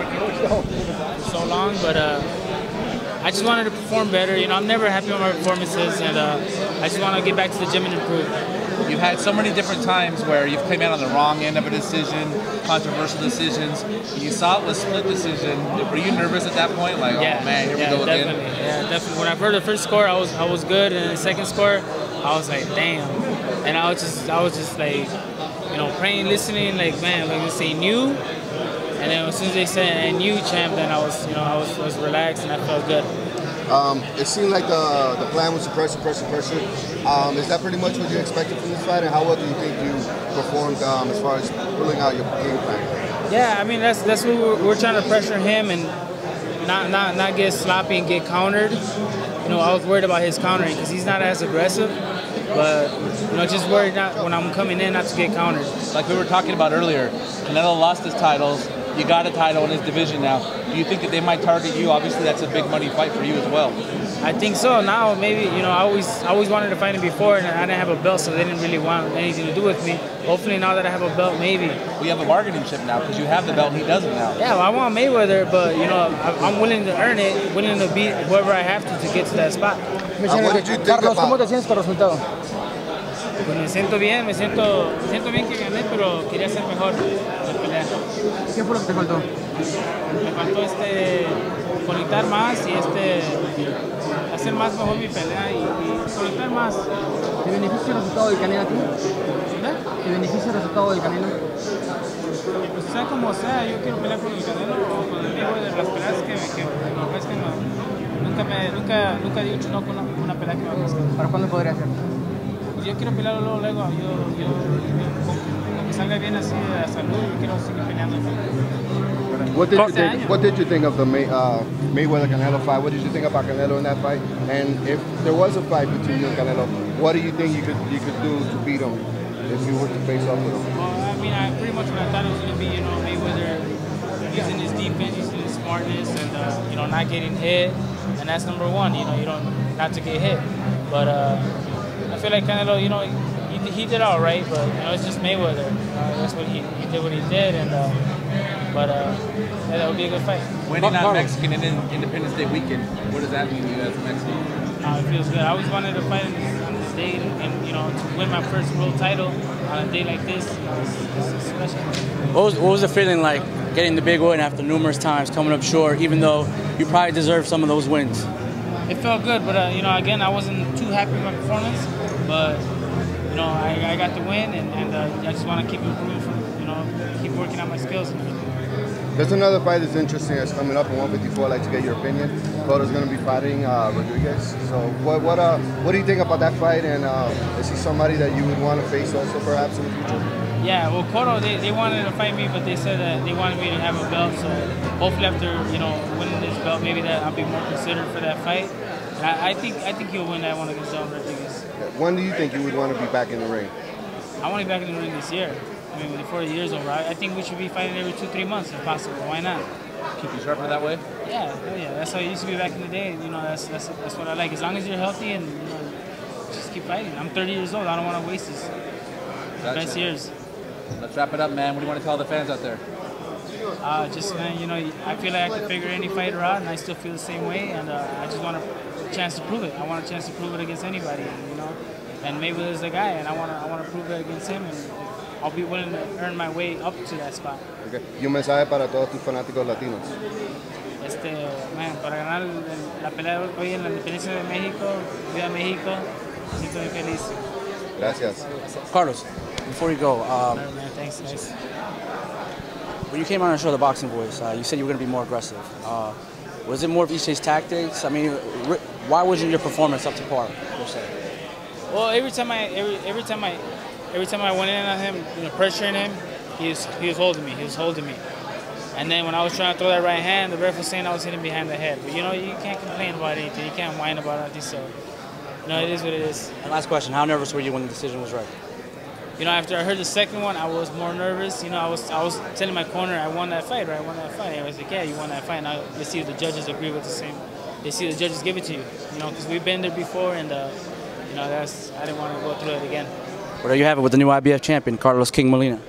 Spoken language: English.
working for so long, but I just wanted to perform better. You know, I'm never happy with my performances, and I just want to get back to the gym and improve. You've had so many different times where you've come out on the wrong end of a decision, controversial decisions. You saw it was split decision. Were you nervous at that point? Like, yeah, oh man, here we go definitely. again? Yeah, definitely. When I heard the first score, I was good, and the second score, I was like, damn. And I was just like, you know, praying, listening, like, man, like they say new. And then as soon as they said a new champ, then I was relaxed and I felt good. It seemed like the plan was to pressure. Is that pretty much what you expected from this fight, and how well do you think you performed as far as pulling out your game plan? Yeah, I mean that's what we're trying to pressure him and not get sloppy and get countered. You know, I was worried about his countering because he's not as aggressive, but you know, just worried not when I'm coming in not to get countered. Like we were talking about earlier, Canelo lost his titles. You got a title in his division now. Do you think that they might target you? Obviously, that's a big money fight for you as well. I think so. Now, maybe, you know, I always wanted to fight him before, and I didn't have a belt, so they didn't really want anything to do with me. Hopefully, now that I have a belt, maybe. We have a bargaining chip now because you have the belt and he doesn't now. Yeah, well, I want Mayweather, but, you know, I'm willing to earn it, willing to beat whoever I have to get to that spot. What did you think Carlos, ¿cómo te about? sientes con el resultado? Pues me siento bien que gané, pero quería ser mejor en la pelea. ¿Qué fue lo que te faltó? Me faltó conectar más y hacer más mejor mi pelea y conectar más. ¿Te beneficia el resultado del Canelo a ti? ¿Eh? ¿Te beneficia el resultado del Canelo? Pues sea como sea, yo quiero pelear con el Canelo o con el Mayweather, las peleas que me ofrezcan. Nunca he dicho no con una pelea que me ofrezcan. ¿Para cuándo podría ser? Pues yo quiero pelear luego. Yo que salga bien así de salud, yo quiero seguir peleando. What did you think of the Mayweather Canelo fight? What did you think about Canelo in that fight? And if there was a fight between you and Canelo, what do you think you could do to beat him if you were to face off with him? Well, I mean, I pretty much what I thought it was going to be, you know, Mayweather using his defense, using his smartness, and you know, not getting hit, and that's number one. You know, you don't not to get hit. But I feel like Canelo, you know, he did all right, but you know, it's just Mayweather. That's what he did what he did, and but yeah, that would be a good fight. Winning on Mexican and Independence Day weekend, what does that mean to you as a Mexican? It feels good. I always wanted to fight on this day, and you know, to win my first world title on a day like this, you know, it's special. What was the feeling like getting the big win after numerous times coming up short, even though you probably deserved some of those wins? It felt good, but you know, again, I wasn't too happy with my performance, but you know, I got the win, and I just want to keep improving, you know, keep working on my skills. There's another fight that's interesting that's coming up in 154. I'd like to get your opinion. Cotto's going to be fighting Rodriguez. So what do you think about that fight? And is he somebody that you would want to face also perhaps in the future? Yeah, well, Cotto, they wanted to fight me, but they said that they wanted me to have a belt. So hopefully after, you know, winning this belt, maybe that I'll be more considered for that fight. And I think he'll win that one against Rodriguez. When do you think you would want to be back in the ring? I want to be back in the ring this year. I mean, before the year's over, I think we should be fighting every 2-3 months if possible. Why not? Keep you sharper that way? Yeah, yeah. That's how it used to be back in the day. You know, that's what I like. As long as you're healthy and you know, just keep fighting. I'm 30 years old. I don't want to waste these best years. Let's wrap it up, man. What do you want to tell the fans out there? Just, man, you know, I feel like I can figure any fighter out, and I still feel the same way. And I just want a chance to prove it. I want a chance to prove it against anybody, you know. And Mayweather's the guy, and I want to prove it against him. And I'll be willing to earn my way up to that spot. Okay. Y un mensaje para todos tus fanáticos latinos. Man, para ganar la pelea hoy en la independencia de México, viva México, me siento muy feliz. Gracias. Carlos, before you go, Man, thanks, guys. when you came on the show, The Boxing Voice, you said you were going to be more aggressive. Was it more of each day's tactics? I mean, why wasn't your performance up to par, per se? Well, every time I went in on him, you know, pressuring him, he was holding me. He was holding me. And then when I was trying to throw that right hand, the ref was saying I was hitting behind the head. But you know, you can't complain about anything. You can't whine about anything. So, you know, it is what it is. And last question: how nervous were you when the decision was right? You know, after I heard the second one, I was more nervous. You know, I was telling my corner, I won that fight, right? I won that fight. I was like, yeah, you won that fight. Now let's see if the judges agree with the same. Let's see if the judges give it to you. You know, because we've been there before, and you know, I didn't want to go through it again. Well, there you have it with the new IBF champion, Carlos King Molina.